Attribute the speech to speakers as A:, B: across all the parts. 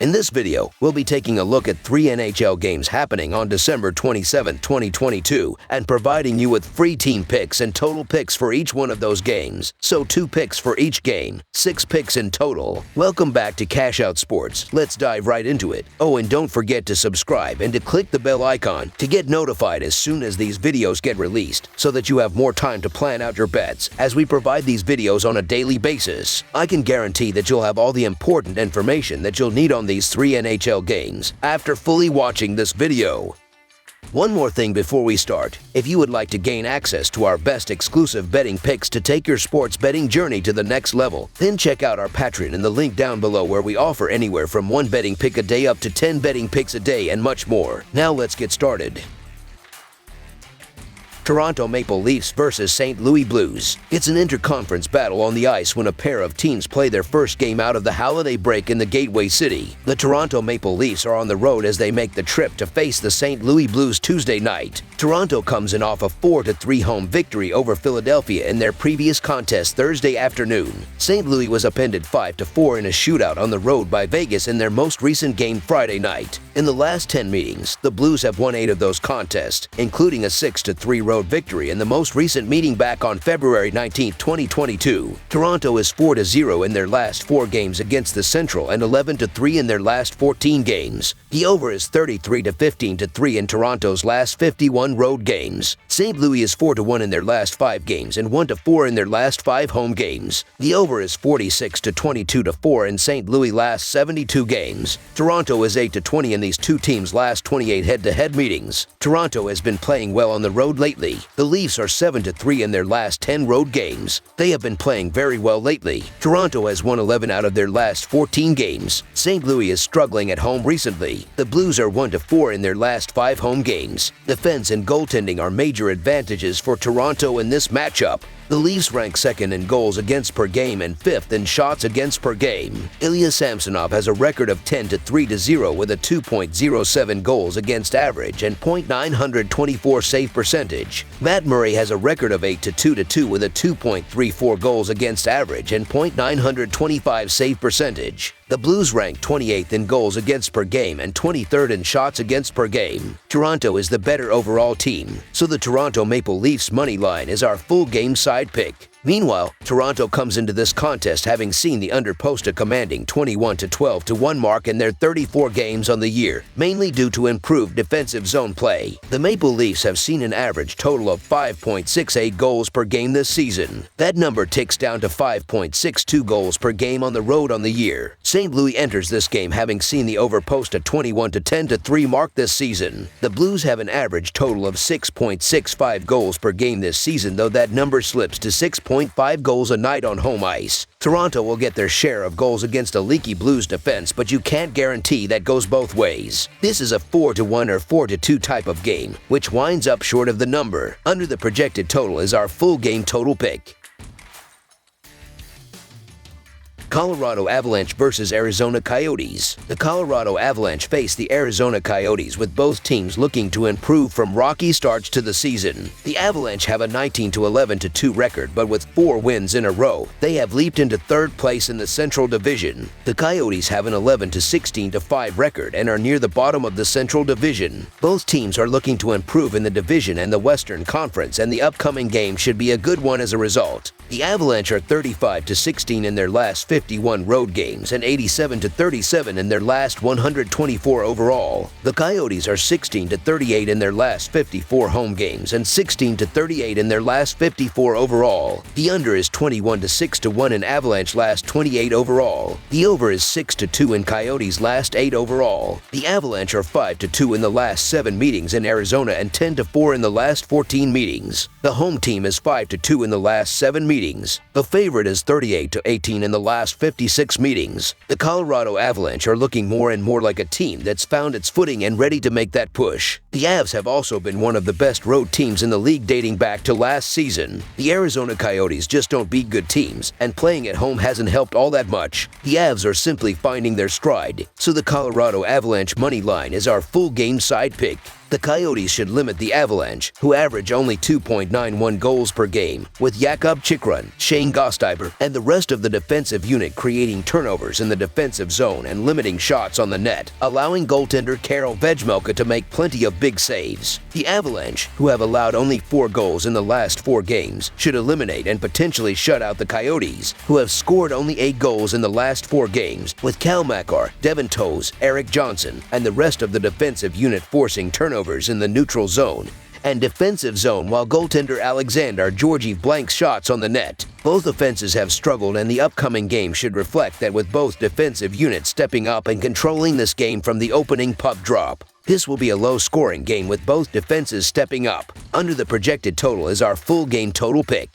A: In this video, we'll be taking a look at 3 NHL games happening on December 27, 2022, and providing you with free team picks and total picks for each one of those games. So 2 picks for each game, 6 picks in total. Welcome back to Cash Out Sports. Let's dive right into it. Oh, and don't forget to subscribe and to click the bell icon to get notified as soon as these videos get released, so that you have more time to plan out your bets as we provide these videos on a daily basis. I can guarantee that you'll have all the important information that you'll need on these 3 NHL games after fully watching this video. One more thing before we start. If you would like to gain access to our best exclusive betting picks to take your sports betting journey to the next level, then check out our Patreon in the link down below, where we offer anywhere from 1 betting pick a day up to 10 betting picks a day and much more. Now let's get started. Toronto Maple Leafs versus St. Louis Blues. It's an interconference battle on the ice when a pair of teams play their first game out of the holiday break in the Gateway City. The Toronto Maple Leafs are on the road as they make the trip to face the St. Louis Blues Tuesday night. Toronto comes in off a 4-3 home victory over Philadelphia in their previous contest Thursday afternoon. St. Louis was upended 5-4 in a shootout on the road by Vegas in their most recent game Friday night. In the last 10 meetings, the Blues have won 8 of those contests, including a 6-3 road victory in the most recent meeting back on February 19, 2022. Toronto is 4-0 in their last 4 games against the Central and 11-3 in their last 14 games. The over is 33-15-3 in Toronto's last 51 road games. St. Louis is 4-1 in their last 5 games and 1-4 in their last 5 home games. The over is 46-22-4 in St. Louis' last 72 games. Toronto is 8-20 in these two teams' last 28 head-to-head meetings. Toronto has been playing well on the road lately. The Leafs are 7-3 in their last 10 road games. They have been playing very well lately. Toronto has won 11 out of their last 14 games. St. Louis is struggling at home recently. The Blues are 1-4 in their last 5 home games. Defense and goaltending are major advantages for Toronto in this matchup. The Leafs rank 2nd in goals against per game and 5th in shots against per game. Ilya Samsonov has a record of 10-3-0 with a 2.07 goals against average and .924 save percentage. Matt Murray has a record of 8-2-2 with a 2.34 goals against average and .925 save percentage. The Blues rank 28th in goals against per game and 23rd in shots against per game. Toronto is the better overall team, so the Toronto Maple Leafs money line is our full game side pick. Meanwhile, Toronto comes into this contest having seen the under post a commanding 21-12-1 mark in their 34 games on the year, mainly due to improved defensive zone play. The Maple Leafs have seen an average total of 5.68 goals per game this season. That number ticks down to 5.62 goals per game on the road on the year. St. Louis enters this game having seen the over post a 21-10-3 mark this season. The Blues have an average total of 6.65 goals per game this season, though that number slips to 6.5 goals a night on home ice. Toronto will get their share of goals against a leaky Blues defense, but you can't guarantee that goes both ways. This is a 4-1 or 4-2 type of game, which winds up short of the number. Under the projected total is our full game total pick. Colorado Avalanche versus Arizona Coyotes. The Colorado Avalanche face the Arizona Coyotes, with both teams looking to improve from rocky starts to the season. The Avalanche have a 19-11-2 record, but with 4 wins in a row, they have leaped into 3rd place in the Central Division. The Coyotes have an 11-16-5 record and are near the bottom of the Central Division. Both teams are looking to improve in the division and the Western Conference, and the upcoming game should be a good one as a result. The Avalanche are 35-16 in their last 51 road games and 87-37 in their last 124 overall. The Coyotes are 16-38 in their last 54 home games and 16-38 in their last 54 overall. The under is 21-6-1 in Avalanche last 28 overall. The over is 6-2 in Coyotes last 8 overall. The Avalanche are 5-2 in the last 7 meetings in Arizona and 10-4 in the last 14 meetings. The home team is 5-2 in the last 7 meetings. The favorite is 38-18 in the last 56 meetings. The Colorado Avalanche are looking more and more like a team that's found its footing and ready to make that push. The Avs have also been one of the best road teams in the league dating back to last season. The Arizona Coyotes just don't beat good teams, and playing at home hasn't helped all that much. The Avs are simply finding their stride, so the Colorado Avalanche money line is our full game side pick. The Coyotes should limit the Avalanche, who average only 2.91 goals per game, with Jakub Chychrun, Shane Gosteiber, and the rest of the defensive unit creating turnovers in the defensive zone and limiting shots on the net, allowing goaltender Karel Vejmelka to make plenty of big saves. The Avalanche, who have allowed only 4 goals in the last 4 games, should eliminate and potentially shut out the Coyotes, who have scored only 8 goals in the last 4 games, with Cal Makar, Devin Toews, Eric Johnson, and the rest of the defensive unit forcing turnovers in the neutral zone and defensive zone, while goaltender Alexander Georgiev blanks shots on the net. Both offenses have struggled, and the upcoming game should reflect that, with both defensive units stepping up and controlling this game from the opening puck drop. This will be a low-scoring game with both defenses stepping up. Under the projected total is our full game total pick.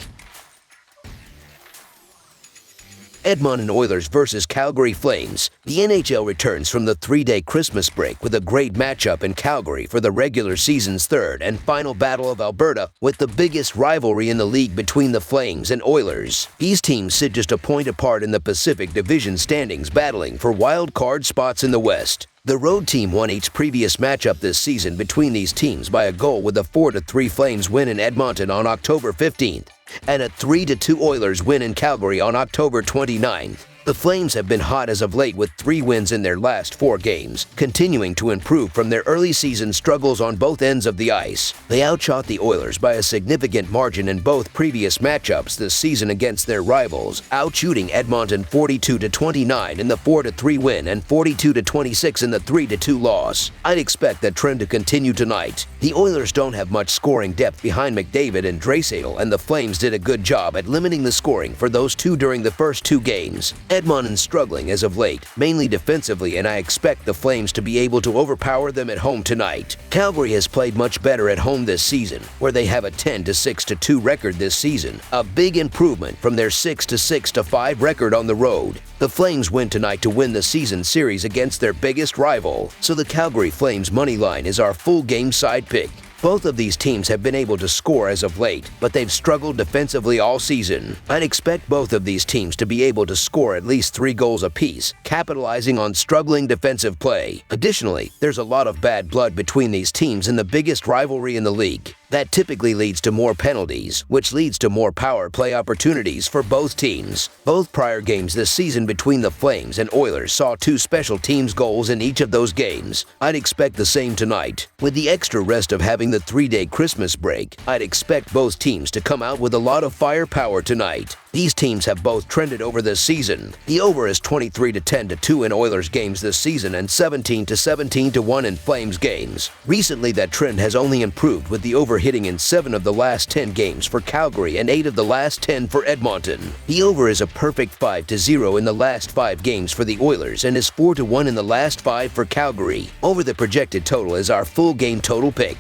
A: Edmonton Oilers versus Calgary Flames. The NHL returns from the 3-day Christmas break with a great matchup in Calgary for the regular season's third and final Battle of Alberta, with the biggest rivalry in the league between the Flames and Oilers. These teams sit just a point apart in the Pacific Division standings, battling for wild card spots in the West. The road team won each previous matchup this season between these teams by a goal, with a 4-3 Flames win in Edmonton on October 15th and a 3-2 Oilers win in Calgary on October 29th. The Flames have been hot as of late, with 3 wins in their last 4 games, continuing to improve from their early season struggles on both ends of the ice. They outshot the Oilers by a significant margin in both previous matchups this season against their rivals, outshooting Edmonton 42-29 in the 4-3 win and 42-26 in the 3-2 loss. I'd expect that trend to continue tonight. The Oilers don't have much scoring depth behind McDavid and Draisaitl, and the Flames did a good job at limiting the scoring for those two during the first 2 games. Edmonton's struggling as of late, mainly defensively, and I expect the Flames to be able to overpower them at home tonight. Calgary has played much better at home this season, where they have a 10-6-2 record this season, a big improvement from their 6-6-5 record on the road. The Flames win tonight to win the season series against their biggest rival, so the Calgary Flames money line is our full game side pick. Both of these teams have been able to score as of late, but they've struggled defensively all season. I'd expect both of these teams to be able to score at least 3 goals apiece, capitalizing on struggling defensive play. Additionally, there's a lot of bad blood between these teams in the biggest rivalry in the league. That typically leads to more penalties, which leads to more power play opportunities for both teams. Both prior games this season between the Flames and Oilers saw 2 special teams goals in each of those games. I'd expect the same tonight. With the extra rest of having the 3-day Christmas break, I'd expect both teams to come out with a lot of firepower tonight. These teams have both trended over this season. The over is 23-10-2 in Oilers games this season and 17-17-1 in Flames games. Recently, that trend has only improved, with the over hitting in 7 of the last 10 games for Calgary and 8 of the last 10 for Edmonton. The over is a perfect 5-0 in the last 5 games for the Oilers and is 4-1 in the last 5 for Calgary. Over the projected total is our full game total pick.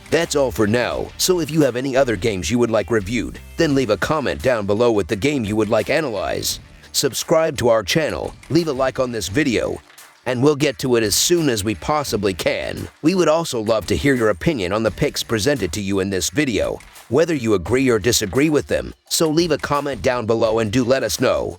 A: That's all for now, so if you have any other games you would like reviewed, then leave a comment down below with the game you would like analyzed. Subscribe to our channel, leave a like on this video, and we'll get to it as soon as we possibly can. We would also love to hear your opinion on the picks presented to you in this video, whether you agree or disagree with them, so leave a comment down below and do let us know.